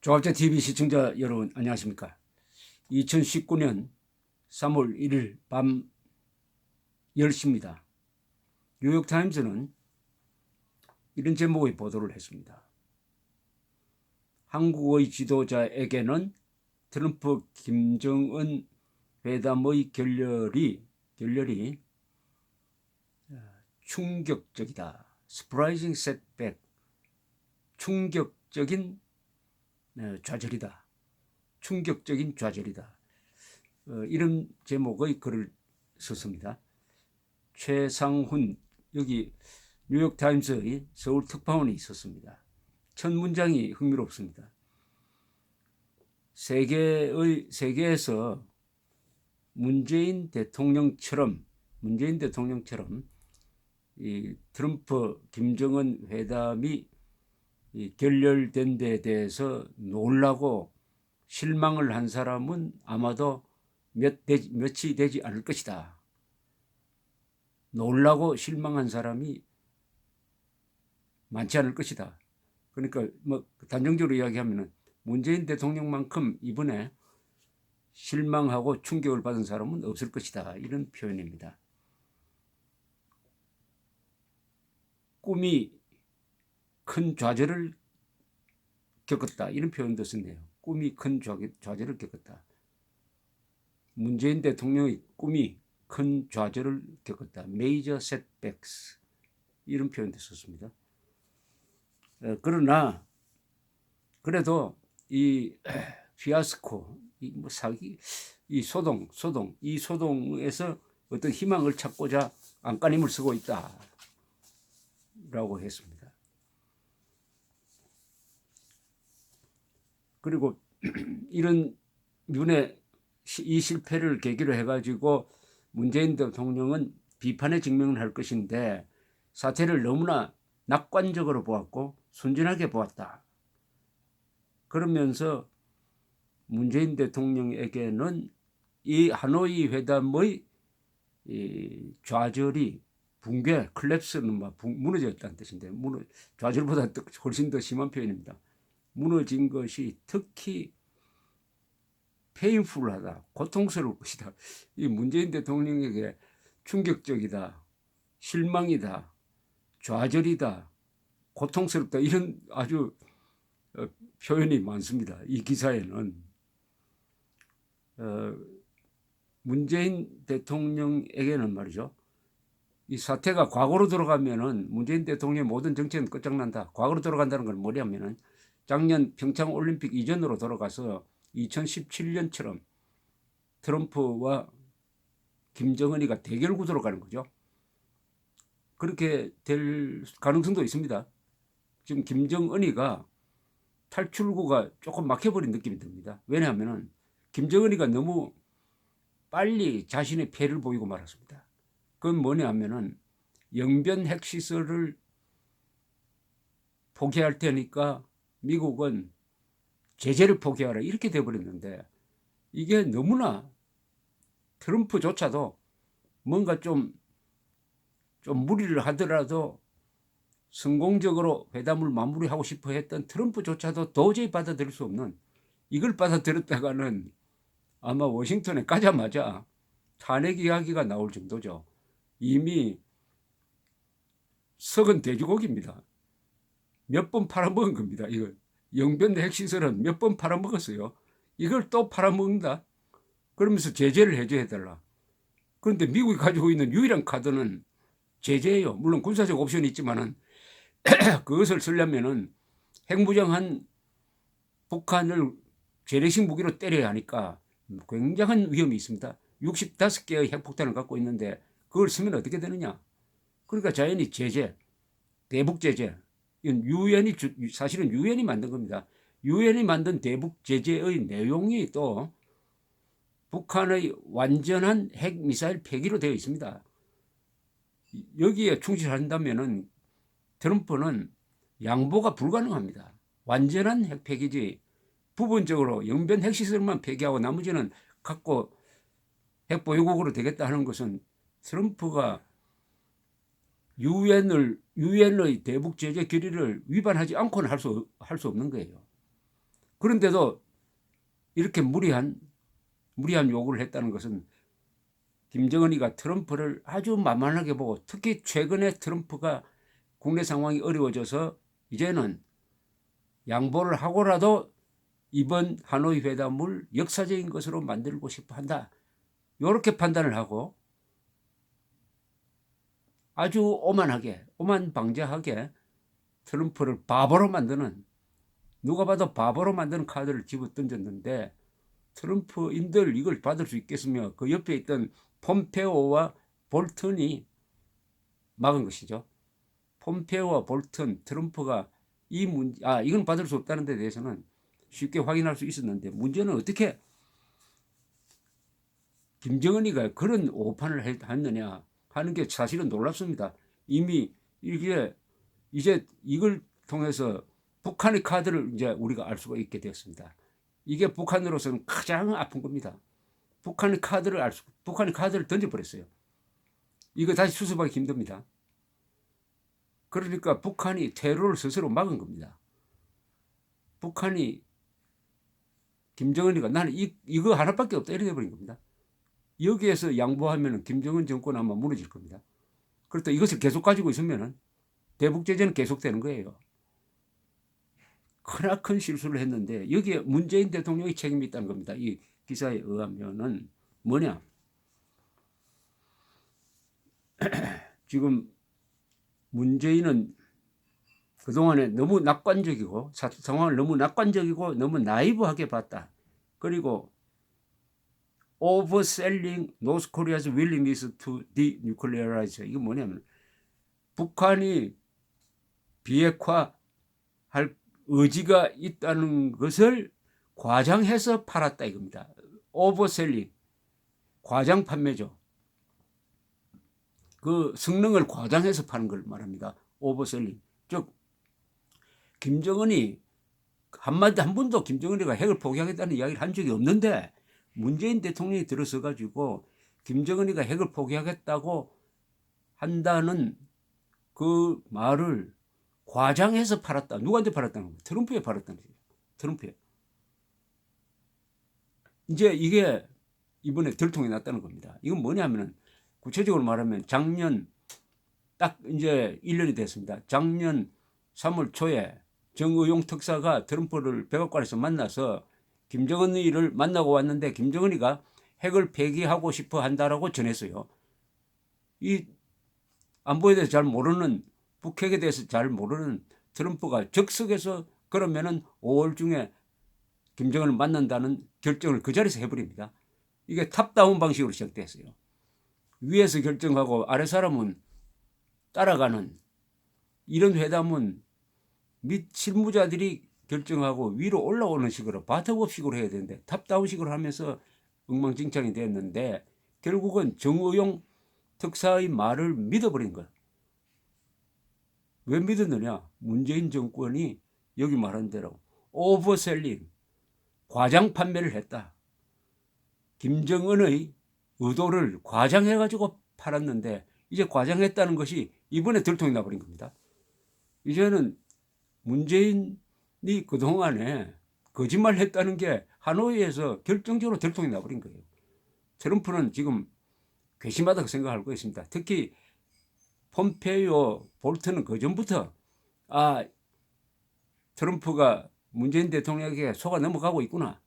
조합자 TV 시청자 여러분 안녕하십니까. 2019년 3월 1일 밤 10시입니다. 뉴욕타임즈는 이런 제목의 보도를 했습니다. 한국의 지도자에게는 트럼프 김정은 회담의 결렬이 충격적이다. Surprising setback. 충격적인 좌절이다. 충격적인 좌절이다. 이런 제목의 글을 썼습니다. 최상훈, 여기 뉴욕타임스의 서울 특파원이 있었습니다. 첫 문장이 흥미롭습니다. 세계에서 문재인 대통령처럼 이 트럼프 김정은 회담이 결렬된 데 대해서 놀라고 실망을 한 사람은 아마도 몇이 되지 않을 것이다. 놀라고 실망한 사람이 많지 않을 것이다. 그러니까 뭐 단정적으로 이야기하면 문재인 대통령만큼 이번에 실망하고 충격을 받은 사람은 없을 것이다. 이런 표현입니다. 꿈이 큰 좌절을 겪었다. 이런 표현도 썼네요. 꿈이 큰 좌절을 겪었다. 문재인 대통령의 꿈이 큰 좌절을 겪었다. Major setbacks. 이런 표현도 썼습니다. 그러나 그래도 이 피아스코, 뭐 사기, 이 소동에서 어떤 희망을 찾고자 안간힘을 쓰고 있다라고 했습니다. 그리고 이런 이 실패를 계기로 해가지고 문재인 대통령은 비판의 직면을 할 것인데 사태를 너무나 낙관적으로 보았고 순진하게 보았다. 그러면서 문재인 대통령에게는 이 하노이 회담의 좌절이 붕괴, 콜랩스는 무너졌다는 뜻인데 좌절보다 훨씬 더 심한 표현입니다. 무너진 것이 특히 페인풀하다, 고통스러울 것이다. 이 문재인 대통령에게 충격적이다, 실망이다, 좌절이다, 고통스럽다 이런 아주 표현이 많습니다. 이 기사에는 문재인 대통령에게는 말이죠. 이 사태가 과거로 돌아가면은 문재인 대통령의 모든 정책은 끝장난다. 과거로 돌아간다는 건 뭐냐면은 작년 평창 올림픽 이전으로 돌아가서 2017년처럼 트럼프와 김정은이가 대결 구도로 가는 거죠. 그렇게 될 가능성도 있습니다. 지금 김정은이가 탈출구가 조금 막혀버린 느낌이 듭니다. 왜냐하면 김정은이가 너무 빨리 자신의 패를 보이고 말았습니다. 그건 뭐냐면은 영변 핵시설을 포기할 테니까 미국은 제재를 포기하라 이렇게 돼버렸는데 이게 너무나 트럼프조차도 뭔가 좀 무리를 하더라도 성공적으로 회담을 마무리하고 싶어 했던 트럼프조차도 도저히 받아들일 수 없는, 이걸 받아들였다가는 아마 워싱턴에 가자마자 탄핵 이야기가 나올 정도죠. 이미 썩은 돼지고기입니다. 몇 번 팔아먹은 겁니다. 이걸 영변 핵시설은 몇 번 팔아먹었어요. 이걸 또 팔아먹는다. 그러면서 제재를 해줘야 그런데 미국이 가지고 있는 유일한 카드는 제재예요. 물론 군사적 옵션이 있지만은 그것을 쓰려면은 핵무장한 북한을 재래식 무기로 때려야 하니까 굉장한 위험이 있습니다. 65개의 핵폭탄을 갖고 있는데 그걸 쓰면 어떻게 되느냐. 그러니까 자연히 제재, 대북 제재, 이건 사실은 유엔이 만든 겁니다. 유엔이 만든 대북 제재의 내용이 또 북한의 완전한 핵미사일 폐기로 되어 있습니다. 여기에 충실한다면은 트럼프는 양보가 불가능합니다. 완전한 핵 폐기지 부분적으로 영변 핵시설만 폐기하고 나머지는 갖고 핵 보유국으로 되겠다 하는 것은 트럼프가 유엔의 대북 제재 결의를 위반하지 않고는 할 수 없는 거예요. 그런데도 이렇게 무리한 요구를 했다는 것은 김정은이가 트럼프를 아주 만만하게 보고, 특히 최근에 트럼프가 국내 상황이 어려워져서 이제는 양보를 하고라도 이번 하노이 회담을 역사적인 것으로 만들고 싶어 한다, 이렇게 판단을 하고 아주 오만방자하게 트럼프를 바보로 만드는, 누가 봐도 바보로 만드는 카드를 집어 던졌는데, 트럼프인들 이걸 받을 수 있겠으며 그 옆에 있던 폼페오와 볼턴이 막은 것이죠. 폼페오와 볼턴, 트럼프가 이건 받을 수 없다는 데 대해서는 쉽게 확인할 수 있었는데, 문제는 어떻게 김정은이가 그런 오판을 했느냐 하는 게 사실은 놀랍습니다. 이미 이제 이걸 통해서 북한의 카드를 이제 우리가 알 수가 있게 되었습니다. 이게 북한으로서는 가장 아픈 겁니다. 북한의 카드를 던져버렸어요. 이거 다시 수습하기 힘듭니다. 그러니까 북한이 테러를 스스로 막은 겁니다. 북한이 김정은이가 나는 이거 하나밖에 없다 이렇게 돼버린 겁니다. 여기에서 양보하면 김정은 정권 아마 무너질 겁니다. 그렇다 이것을 계속 가지고 있으면 대북제재는 계속되는 거예요. 크나큰 실수를 했는데 여기에 문재인 대통령이 책임이 있다는 겁니다. 이 기사에 의하면은 뭐냐, 지금 문재인은 그동안에 너무 낙관적이고 상황을 너무 낙관적이고 너무 나이브하게 봤다. 그리고 overselling North Korea's willingness to denuclearize. 이거 뭐냐면 북한이 비핵화할 의지가 있다는 것을 과장해서 팔았다 이겁니다. overselling, 과장 판매죠. 그 성능을 과장해서 파는 걸 말합니다. overselling. 즉 김정은이 한 번도 김정은이가 핵을 포기하겠다는 이야기를 한 적이 없는데, 문재인 대통령이 들어서 가지고 김정은이가 핵을 포기하겠다고 한다는 그 말을 과장해서 팔았다. 누구한테 팔았다는 거예요? 트럼프에 팔았다는 거예요. 트럼프에. 이제 이게 이번에 들통이 났다는 겁니다. 이건 뭐냐면은 구체적으로 말하면 작년 딱 이제 1년이 됐습니다. 작년 3월 초에 정의용 특사가 트럼프를 백악관에서 만나서 김정은이를 만나고 왔는데, 김정은이가 핵을 폐기하고 싶어 한다라고 전했어요. 이 안보에 대해서 잘 모르는, 북핵에 대해서 잘 모르는 트럼프가 즉석에서 그러면은 5월 중에 김정은을 만난다는 결정을 그 자리에서 해버립니다. 이게 탑다운 방식으로 시작됐어요. 위에서 결정하고 아래 사람은 따라가는 이런 회담은 밑 실무자들이 결정하고 위로 올라오는 식으로 바텀업식으로 해야 되는데 탑다운식으로 하면서 엉망진창이 됐는데, 결국은 정의용 특사의 말을 믿어버린 거야. 왜 믿었느냐? 문재인 정권이 여기 말한 대로 오버셀링, 과장 판매를 했다. 김정은의 의도를 과장해가지고 팔았는데, 이제 과장했다는 것이 이번에 들통이 나버린 겁니다. 이제는 문재인이 그동안에 거짓말 했다는 게 하노이에서 결정적으로 들통이 나버린 거예요. 트럼프는 지금 괘씸하다고 생각하고 있습니다. 특히 폼페이오, 볼턴은 그전부터 트럼프가 문재인 대통령에게 속아 넘어가고 있구나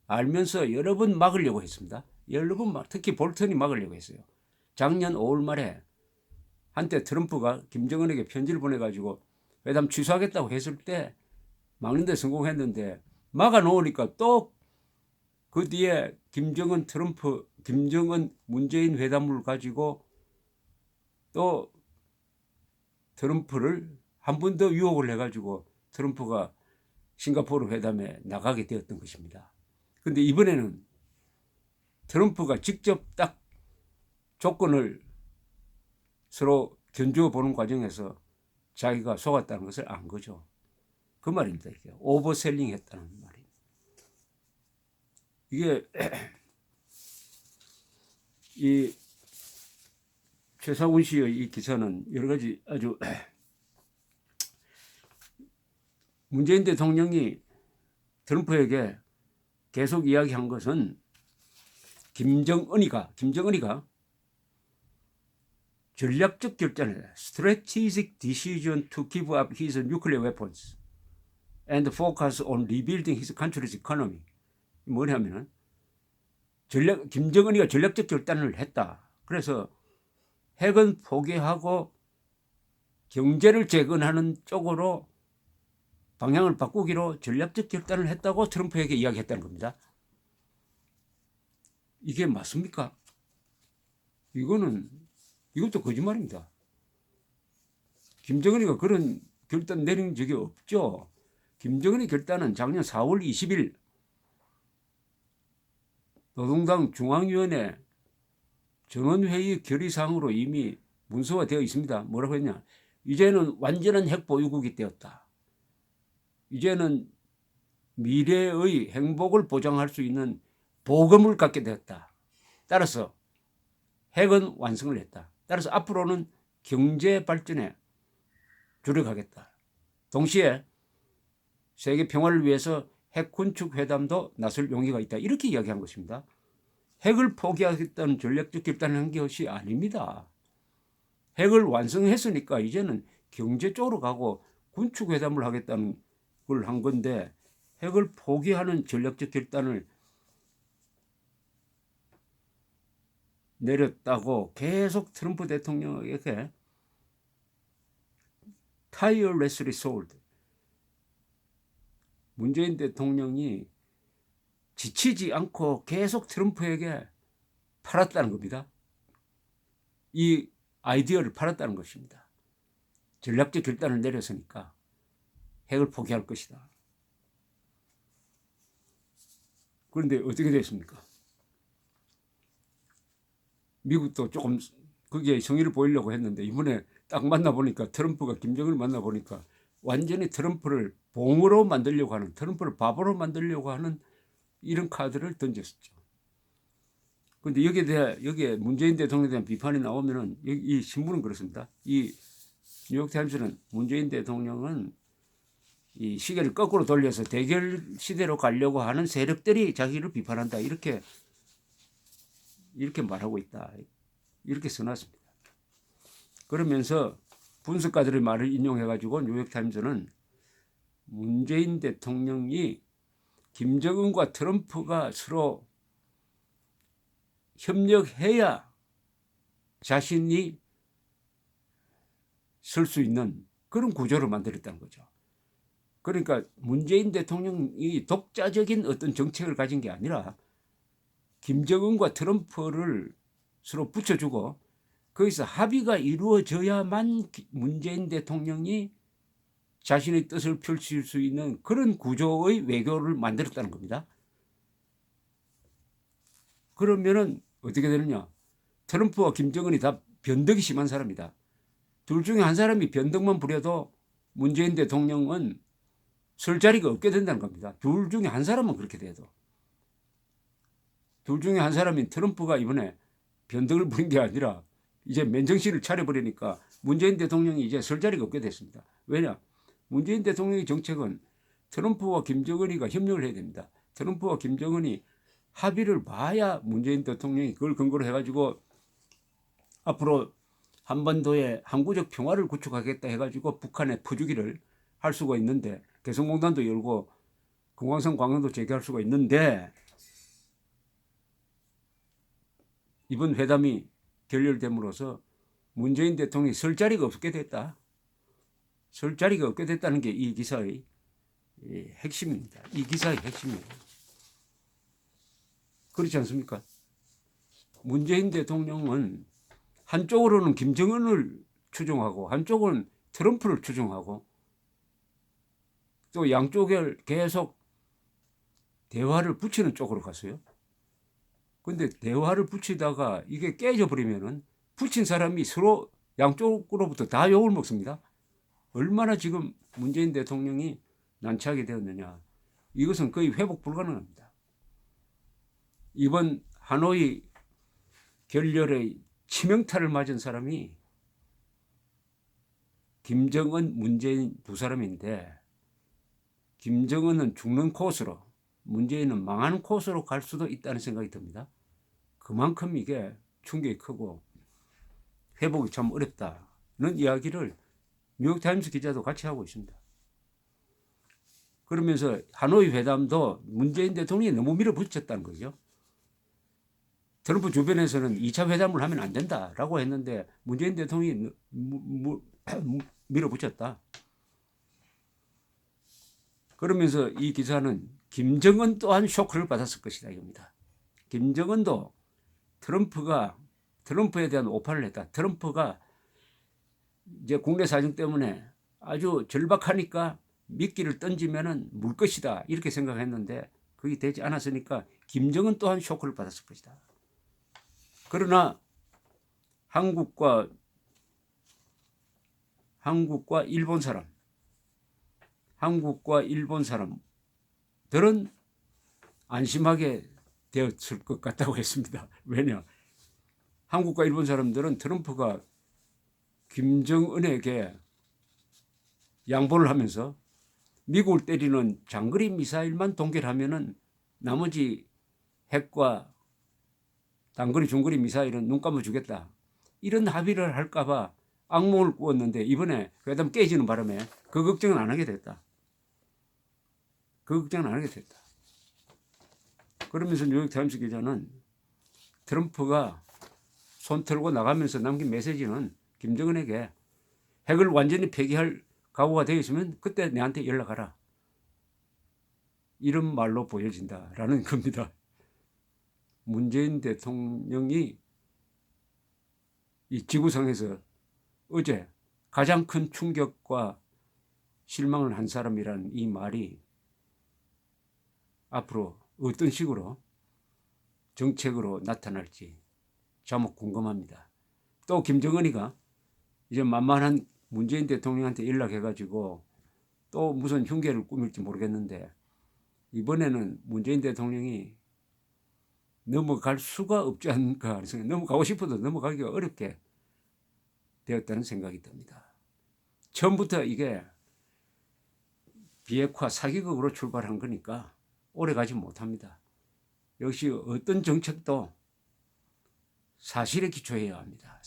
알면서 여러 번 막으려고 했습니다. 여러 번 특히 볼턴이 막으려고 했어요. 작년 5월 말에 한때 트럼프가 김정은에게 편지를 보내가지고 회담 취소하겠다고 했을 때 막는 데 성공했는데, 막아놓으니까 또 그 뒤에 김정은 문재인 회담을 가지고 또 트럼프를 한 번 더 유혹을 해가지고 트럼프가 싱가포르 회담에 나가게 되었던 것입니다. 그런데 이번에는 트럼프가 직접 딱 조건을 서로 견주어 보는 과정에서 자기가 속았다는 것을 안 거죠. 그 말입니다. 이게 오버셀링 했다는 말입니다. 이게 이 최사훈 씨의 이 기사는 여러 가지 아주 문재인 대통령이 트럼프에게 계속 이야기한 것은 김정은이가 전략적 결단을 strategic decision to give up his nuclear weapons and focus on rebuilding his country's economy. 뭐냐면은 김정은이가 전략적 결단을 했다. 그래서 핵은 포기하고 경제를 재건하는 쪽으로 방향을 바꾸기로 전략적 결단을 했다고 트럼프에게 이야기했다는 겁니다. 이게 맞습니까? 이것도 거짓말입니다. 김정은이가 그런 결단 내린 적이 없죠. 김정은의 결단은 작년 4월 20일 노동당 중앙위원회 전원회의 결의사항으로 이미 문서화되어 있습니다. 뭐라고 했냐? 이제는 완전한 핵 보유국이 되었다. 이제는 미래의 행복을 보장할 수 있는 보금을 갖게 되었다. 따라서 핵은 완성을 했다. 따라서 앞으로는 경제 발전에 주력하겠다. 동시에 세계 평화를 위해서 핵 군축 회담도 나설 용의가 있다. 이렇게 이야기한 것입니다. 핵을 포기하겠다는 전략적 결단을 한 것이 아닙니다. 핵을 완성했으니까 이제는 경제 쪽으로 가고 군축 회담을 하겠다는 걸 한 건데 핵을 포기하는 전략적 결단을 내렸다고 계속 트럼프 대통령에게 tirelessly sold. 문재인 대통령이 지치지 않고 계속 트럼프에게 팔았다는 겁니다. 이 아이디어를 팔았다는 것입니다. 전략적 결단을 내렸으니까 핵을 포기할 것이다. 그런데 어떻게 됐습니까? 미국도 조금 거기에 성의를 보이려고 했는데 이번에 딱 만나보니까 트럼프가 김정은을 만나보니까 완전히 트럼프를 봉으로 만들려고 하는, 트럼프를 바보로 만들려고 하는 이런 카드를 던졌었죠. 그런데 여기에 문재인 대통령에 대한 비판이 나오면은 이 신문은 그렇습니다. 이 뉴욕타임스는 문재인 대통령은 이 시계를 거꾸로 돌려서 대결 시대로 가려고 하는 세력들이 자기를 비판한다. 이렇게 말하고 있다. 이렇게 써놨습니다. 그러면서 분석가들의 말을 인용해가지고 뉴욕타임스는 문재인 대통령이 김정은과 트럼프가 서로 협력해야 자신이 설 수 있는 그런 구조를 만들었다는 거죠. 그러니까 문재인 대통령이 독자적인 어떤 정책을 가진 게 아니라 김정은과 트럼프를 서로 붙여주고 거기서 합의가 이루어져야만 문재인 대통령이 자신의 뜻을 펼칠 수 있는 그런 구조의 외교를 만들었다는 겁니다. 그러면은 어떻게 되느냐? 트럼프와 김정은이 다 변덕이 심한 사람이다. 둘 중에 한 사람이 변덕만 부려도 문재인 대통령은 설 자리가 없게 된다는 겁니다. 둘 중에 한 사람은 그렇게 돼도. 둘 중에 한 사람인 트럼프가 이번에 변덕을 부린 게 아니라 이제 맨정신을 차려버리니까 문재인 대통령이 이제 설 자리가 없게 됐습니다. 왜냐? 문재인 대통령의 정책은 트럼프와 김정은이가 협력을 해야 됩니다. 트럼프와 김정은이 합의를 봐야 문재인 대통령이 그걸 근거로 해가지고 앞으로 한반도에 항구적 평화를 구축하겠다 해가지고 북한의 퍼주기를 할 수가 있는데 개성공단도 열고 금강산 광양도 재개할 수가 있는데 이번 회담이 결렬됨으로써 문재인 대통령이 설 자리가 없게 됐다. 설 자리가 없게 됐다는 게 이 기사의 핵심입니다. 이 기사의 핵심이에요. 그렇지 않습니까? 문재인 대통령은 한쪽으로는 김정은을 추종하고 한쪽은 트럼프를 추종하고 또 양쪽을 계속 대화를 붙이는 쪽으로 갔어요. 근데 대화를 붙이다가 이게 깨져버리면은 붙인 사람이 서로 양쪽으로부터 다 욕을 먹습니다. 얼마나 지금 문재인 대통령이 난처하게 되었느냐. 이것은 거의 회복 불가능합니다. 이번 하노이 결렬의 치명타를 맞은 사람이 김정은, 문재인 두 사람인데 김정은은 죽는 코스로, 문재인은 망하는 코스로 갈 수도 있다는 생각이 듭니다. 그만큼 이게 충격이 크고 회복이 참 어렵다는 이야기를 뉴욕타임스 기자도 같이 하고 있습니다. 그러면서 하노이 회담도 문재인 대통령이 너무 밀어붙였다는 거죠. 트럼프 주변에서는 2차 회담을 하면 안 된다라고 했는데 문재인 대통령이 밀어붙였다. 그러면서 이 기사는 김정은 또한 쇼크를 받았을 것이다 이겁니다. 김정은도 트럼프에 대한 오판을 했다. 트럼프가 이제 국내 사정 때문에 아주 절박하니까 미끼를 던지면은 물 것이다 이렇게 생각했는데 그게 되지 않았으니까 김정은 또한 쇼크를 받았을 것이다. 그러나 한국과 일본 사람들은 안심하게 되었을 것 같다고 했습니다. 왜냐? 한국과 일본 사람들은 트럼프가 김정은에게 양보를 하면서 미국을 때리는 장거리 미사일만 동결하면은 나머지 핵과 단거리 중거리 미사일은 눈 감아 주겠다. 이런 합의를 할까봐 악몽을 꾸었는데 이번에 회담 깨지는 바람에 그 걱정은 안 하게 됐다. 그러면서 뉴욕타임스 기자는 트럼프가 손 털고 나가면서 남긴 메시지는 김정은에게 핵을 완전히 폐기할 각오가 되어 있으면 그때 내한테 연락하라. 이런 말로 보여진다라는 겁니다. 문재인 대통령이 이 지구상에서 어제 가장 큰 충격과 실망을 한 사람이라는 이 말이 앞으로 어떤 식으로 정책으로 나타날지 참 궁금합니다. 또 김정은이가 이제 만만한 문재인 대통령한테 연락해가지고 또 무슨 흉계를 꾸밀지 모르겠는데 이번에는 문재인 대통령이 넘어갈 수가 없지 않을까 생각, 넘어가고 싶어도 넘어가기가 어렵게 되었다는 생각이 듭니다. 처음부터 이게 비핵화 사기극으로 출발한 거니까 오래 가지 못합니다. 역시 어떤 정책도 사실에 기초해야 합니다.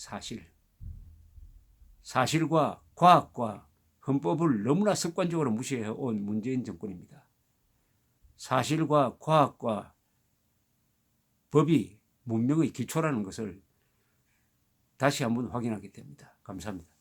사실과 과학과 헌법을 너무나 습관적으로 무시해온 문재인 정권입니다. 사실과 과학과 법이 문명의 기초라는 것을 다시 한번 확인하게 됩니다. 감사합니다.